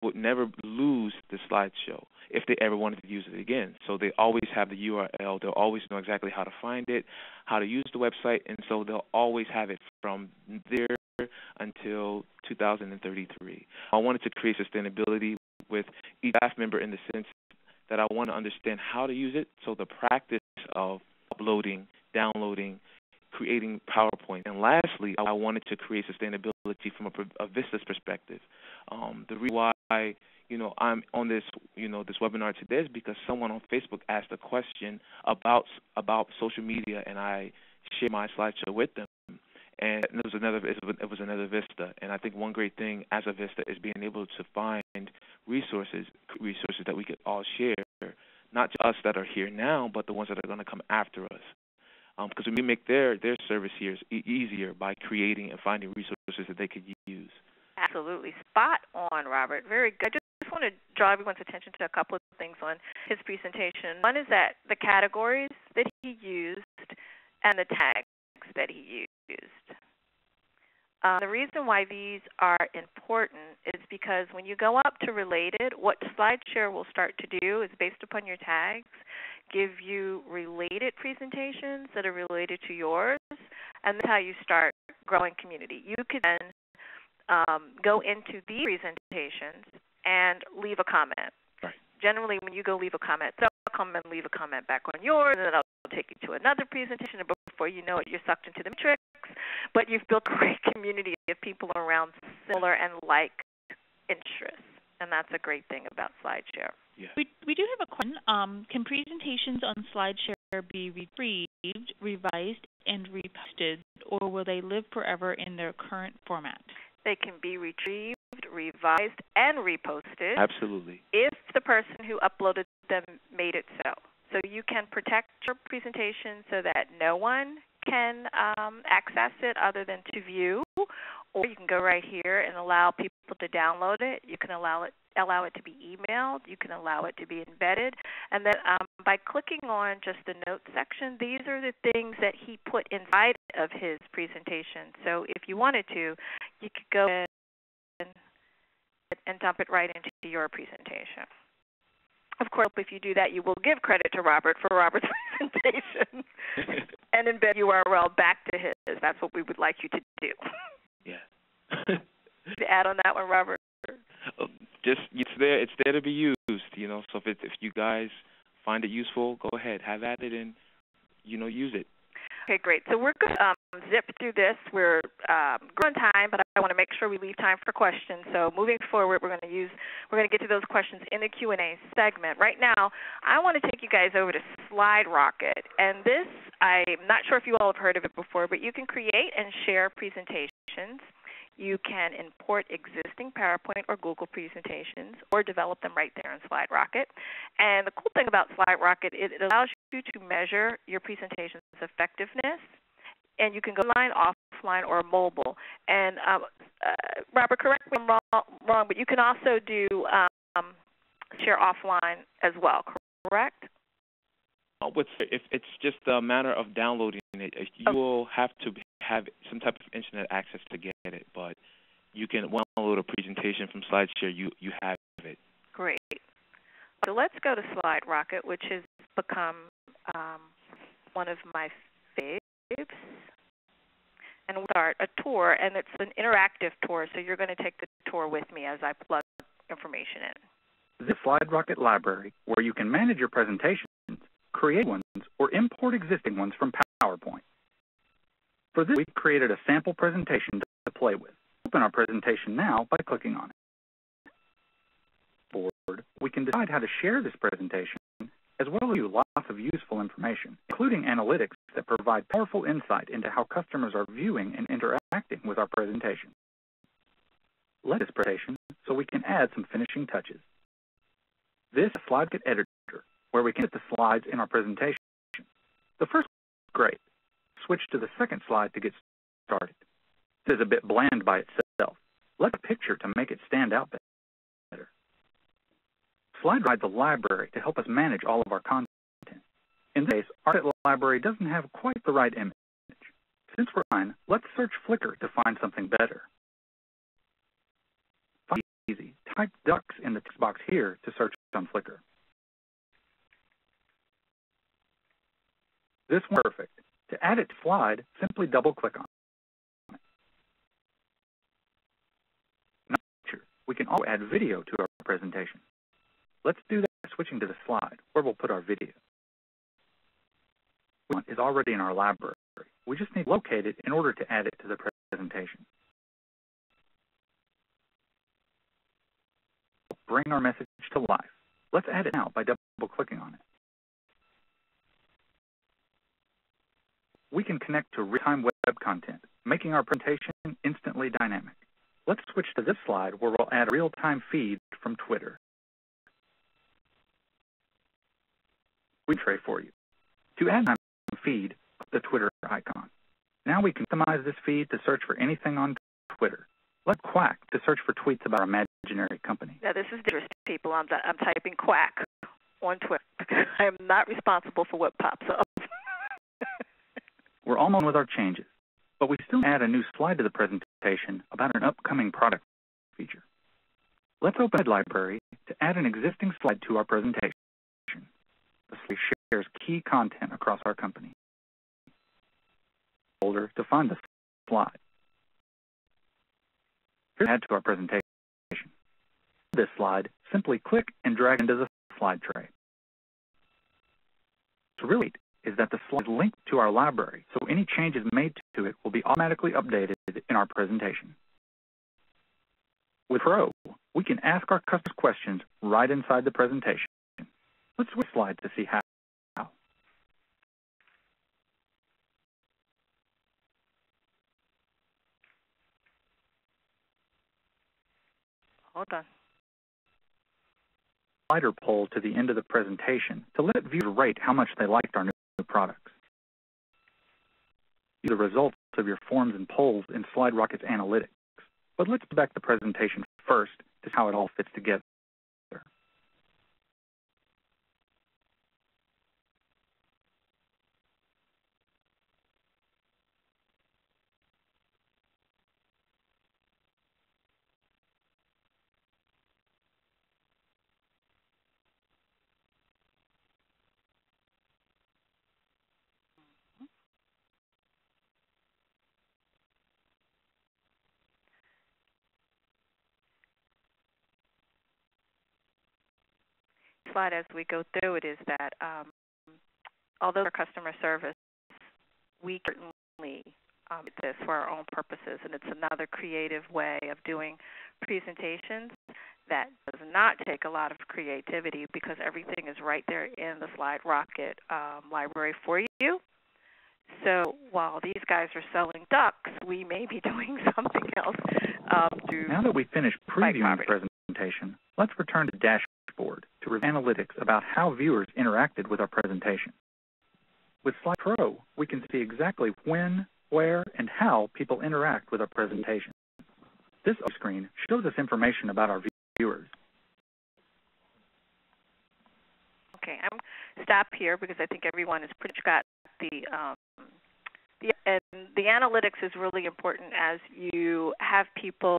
would never lose the slideshow if they ever wanted to use it again. So they always have the URL. They'll always know exactly how to find it, how to use the website, and so they'll always have it from there until 2033. I wanted to create sustainability with each staff member in the sense that I want to understand how to use it, so the practice of uploading, downloading, creating PowerPoint. And lastly, I wanted to create sustainability from a Vista's perspective. The reason why I'm on this this webinar today is because someone on Facebook asked a question about social media, and I shared my slideshow with them. And it was another Vista. And I think one great thing as a Vista is being able to find resources that we could all share, not just us that are here now, but the ones that are going to come after us. Because we make their service here easier by creating and finding resources that they could use. Absolutely. Spot on, Robert. Very good. I just want to draw everyone's attention to a couple of things on his presentation. One is that the categories that he used and the tags that he used. The reason why these are important is because when you go up to related, what SlideShare will start to do is, based upon your tags, give you related presentations that are related to yours, and that's how you start growing community. You could then go into the presentations and leave a comment. Right. Generally, when you go leave a comment, so I'll come and leave a comment back on yours, and then I'll take you to another presentation, and before you know it, you're sucked into the matrix, but you've built a great community of people around similar and like interests, and that's a great thing about SlideShare. Yeah. We do have a question. Can presentations on SlideShare be retrieved, revised, and reposted, or will they live forever in their current format? They can be retrieved, revised, and reposted. Absolutely. If the person who uploaded them made it so. So you can protect your presentation so that no one can access it other than to view, or you can go right here and allow people to download it. You can allow it to be emailed. You can allow it to be embedded. And then by clicking on just the notes section, these are the things that he put inside of his presentation. So if you wanted to, you could go in and dump it right into your presentation. Of course, if you do that, you will give credit to Robert for Robert's presentation and embed URL back to his. That's what we would like you to do. Yeah. To add on that one, Robert? Just it's there to be used, you know. So if you guys find it useful, go ahead, have at it, and use it. Okay, great. So we're going to zip through this. We're on time, but I want to make sure we leave time for questions. So moving forward, we're going to get to those questions in the Q&A segment. Right now, I want to take you guys over to SlideRocket, and this, I'm not sure if you all have heard of it before, but you can create and share presentations. You can import existing PowerPoint or Google presentations or develop them right there in SlideRocket. And the cool thing about SlideRocket is it allows you to measure your presentation's effectiveness, and you can go online, offline, or mobile. And Robert, correct me if I'm wrong, but you can also do share offline as well, correct? If it's just a matter of downloading it, you will have to have some type of internet access to get it, but you can download a presentation from SlideShare. You have it. Great. So let's go to SlideRocket, which has become one of my faves. And we'll start a tour, and it's an interactive tour, so you're going to take the tour with me as I plug information in. The SlideRocket library, where you can manage your presentations, create ones, or import existing ones from PowerPoint. For this, we created a sample presentation to play with. Open our presentation now by clicking on it. Board, we can decide how to share this presentation, as well as lots of useful information, including analytics that provide powerful insight into how customers are viewing and interacting with our presentation. Let's this presentation so we can add some finishing touches. This is a SlideRocket editor, where we can get the slides in our presentation. The first is great. Switch to the second slide to get started. This is a bit bland by itself. Let's add a picture to make it stand out better. SlideRocket the library to help us manage all of our content. In this case, our library doesn't have quite the right image. Since we're online, let's search Flickr to find something better. Find it easy. Type ducks in the text box here to search on Flickr. This one's perfect. To add it to slide, simply double-click on it. Now, we can also add video to our presentation. Let's do that by switching to the slide, where we'll put our video. One is already in our library. We just need to locate it in order to add it to the presentation. Bring our message to life. Let's add it now by double-clicking on it. We can connect to real-time web content, making our presentation instantly dynamic. Let's switch to this slide where we'll add a real-time feed from Twitter. We tray for you. To add a feed, the Twitter icon. Now we can customize this feed to search for anything on Twitter. Let's quack to search for tweets about our imaginary company. Now this is dangerous, people. I'm typing quack on Twitter because I am not responsible for what pops up. We're almost done with our changes. but we still add a new slide to the presentation about an upcoming product feature. Let's open the library to add an existing slide to our presentation. The slide shares key content across our company. Folder to find the slide. Here's add to our presentation. This slide, simply click and drag into the slide tray. What's really neat is that the slide is linked to our library, so any changes made to it will be automatically updated in our presentation. With Pro, we can ask our customers questions right inside the presentation. Let's switch slides to see how. Hold on. Slider poll to the end of the presentation to let viewers rate how much they liked our new products. See the results of your forms and polls in SlideRocket's analytics. But let's go back to the presentation first to see how it all fits together. Slide as we go through it is that although our customer service, we certainly do this for our own purposes, and it's another creative way of doing presentations that does not take a lot of creativity because everything is right there in the SlideRocket library for you. So while these guys are selling ducks, we may be doing something else. Now that we've finished previewing the presentation, let's return to Dashboard to review analytics about how viewers interacted with our presentation. With Slide Pro, we can see exactly when, where, and how people interact with our presentation. This screen shows us information about our viewers. Okay, I'm going to stop here because I think everyone has pretty much got the analytics is really important as you have people,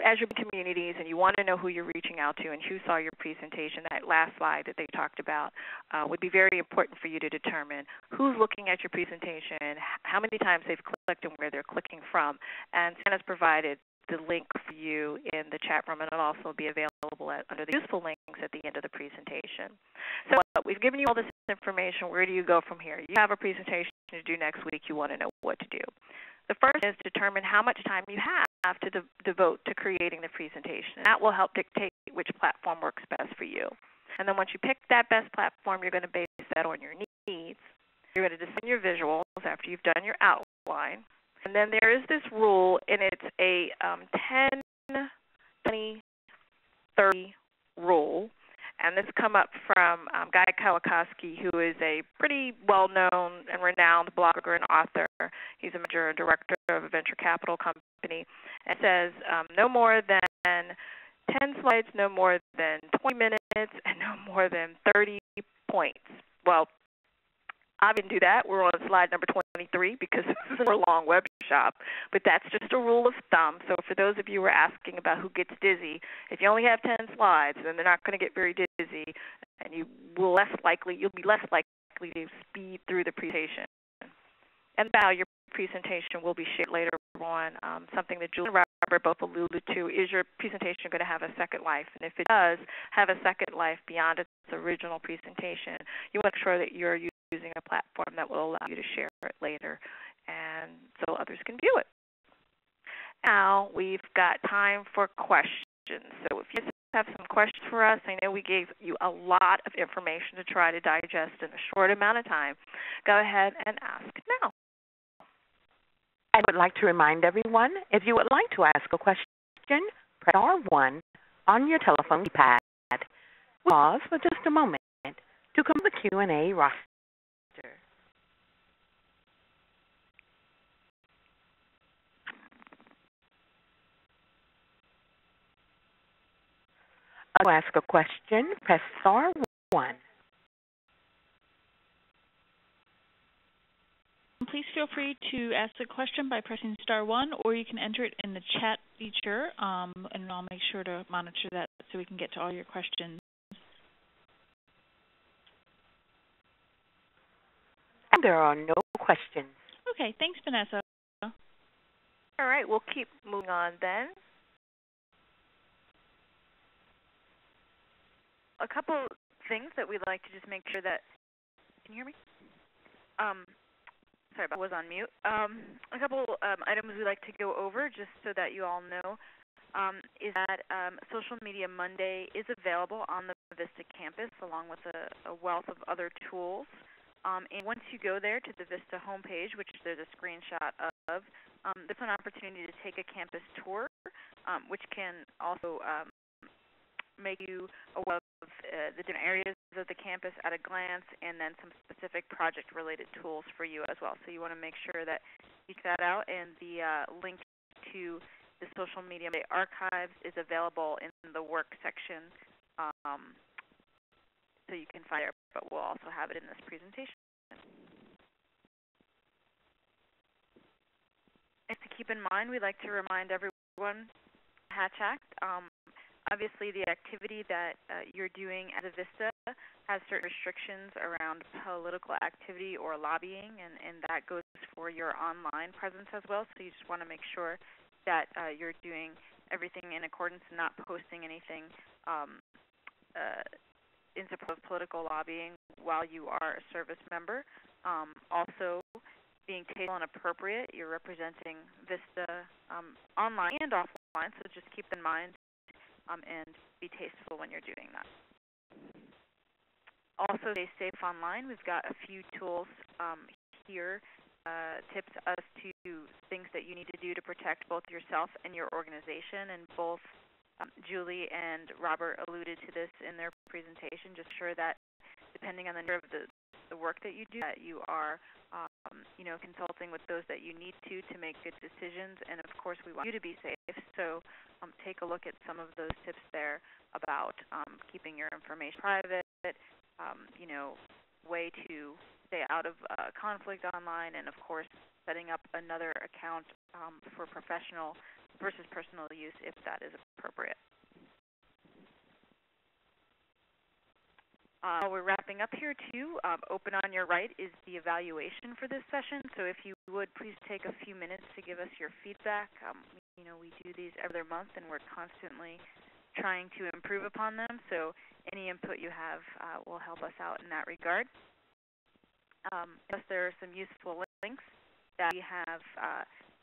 as you're in communities and you want to know who you're reaching out to and who saw your presentation. That last slide that they talked about would be very important for you to determine who's looking at your presentation, how many times they've clicked and where they're clicking from. And Santa's provided the link for you in the chat room, and it'll also be available under the useful links at the end of the presentation. So we've given you all this information. Where do you go from here? You have a presentation to do next week. You want to know what to do. The first is determine how much time you have to devote to creating the presentation. That will help dictate which platform works best for you. And then once you pick that best platform, you're going to base that on your needs. You're going to design your visuals after you've done your outline. And then there is this rule, and it's a 10, 20, 30 rule. And this come up from Guy Kawakowski, who is a pretty well-known and renowned blogger and author. He's a manager and director of a venture capital company. It says no more than 10 slides, no more than 20 minutes, and no more than 30 points. Well, I didn't do that. We're on slide number 23 because this is a long web shop, but that's just a rule of thumb. So for those of you who are asking about who gets dizzy, if you only have 10 slides, then they're not going to get very dizzy, and you'll be less likely to speed through the presentation. And now your presentation will be shared later on. Something that Julie and Robert both alluded to is your presentation going to have a second life, and if it does have a second life beyond its original presentation, you want to make sure that you're using a platform that will allow you to share it later and so others can view it. Now we've got time for questions. So if you have some questions for us, I know we gave you a lot of information to try to digest in a short amount of time. Go ahead and ask now. I would like to remind everyone, if you would like to ask a question, press R1 on your telephone keypad. We'll pause for just a moment to come to the Q&A roster. To ask a question, press star 1. please feel free to ask a question by pressing *1, or you can enter it in the chat feature, and I'll make sure to monitor that so we can get to all your questions. And there are no questions. Okay, thanks, Vanessa. All right, we'll keep moving on then. A couple things that we'd like to just make sure that, can you hear me? Sorry, I was on mute. A couple items we'd like to go over just so that you all know is that Social Media Monday is available on the Vista campus along with a wealth of other tools. And once you go there to the Vista homepage, which there's a screenshot of, there's an opportunity to take a campus tour, which can also make you aware of the different areas of the campus at a glance, and then some specific project-related tools for you as well. So you want to make sure that you check that out, and the link to the Social Media Monday archives is available in the work section, so you can find it, but we'll also have it in this presentation. And to keep in mind, we'd like to remind everyone, Hatch Act. Obviously, the activity that you're doing at a Vista has certain restrictions around political activity or lobbying, and that goes for your online presence as well. So you just want to make sure that you're doing everything in accordance and not posting anything in support of political lobbying while you are a service member. Also, being tasteful and appropriate. You're representing Vista online and offline, so just keep in mind and be tasteful when you're doing that. Also, stay safe online. We've got a few tools here, tips as to things that you need to do to protect both yourself and your organization, and both Julie and Robert alluded to this in their presentation. Just sure that depending on the nature of the work that you do, that you are consulting with those that you need to make good decisions. And of course, we want you to be safe. So take a look at some of those tips there about keeping your information private, way to stay out of conflict online, and of course, setting up another account for professional versus personal use if that is appropriate. We're wrapping up here too. Open on your right is the evaluation for this session. So if you would please take a few minutes to give us your feedback. We do these every other month, and we're constantly trying to improve upon them. So any input you have will help us out in that regard. Plus, there are some useful links that we have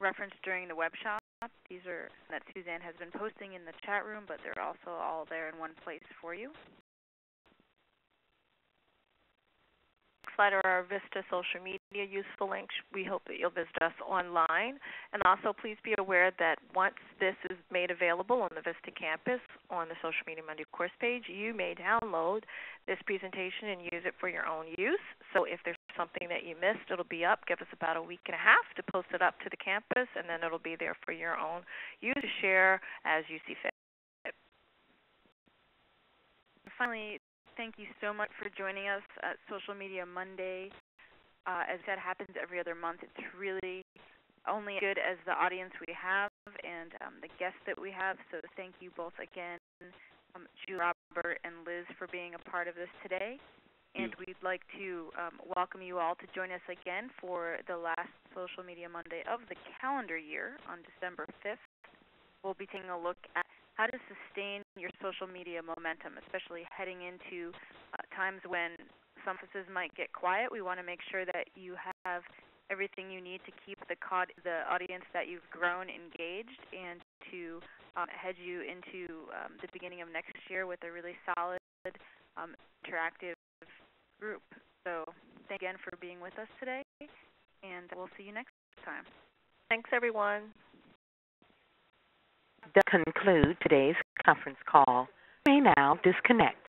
referenced during the web shop. These are that Suzanne has been posting in the chat room, but they're also all there in one place for you. Are our Vista social media useful links. We hope that you'll visit us online. And also, please be aware that once this is made available on the Vista campus on the Social Media Monday course page, you may download this presentation and use it for your own use. So if there's something that you missed, it'll be up. Give us about a week and a half to post it up to the campus, and then it'll be there for your own use to share as you see fit. Finally, thank you so much for joining us at Social Media Monday. As that happens every other month, it's really only as good as the audience we have and the guests that we have. So thank you both again, Julie, Robert, and Liz, for being a part of this today. And we'd like to welcome you all to join us again for the last Social Media Monday of the calendar year on December 5th. We'll be taking a look at how to sustain your social media momentum, especially heading into times when some offices might get quiet. We want to make sure that you have everything you need to keep the audience that you've grown engaged, and to head you into the beginning of next year with a really solid, interactive group. So thank you again for being with us today, and we'll see you next time. Thanks, everyone. That concludes today's conference call. You may now disconnect.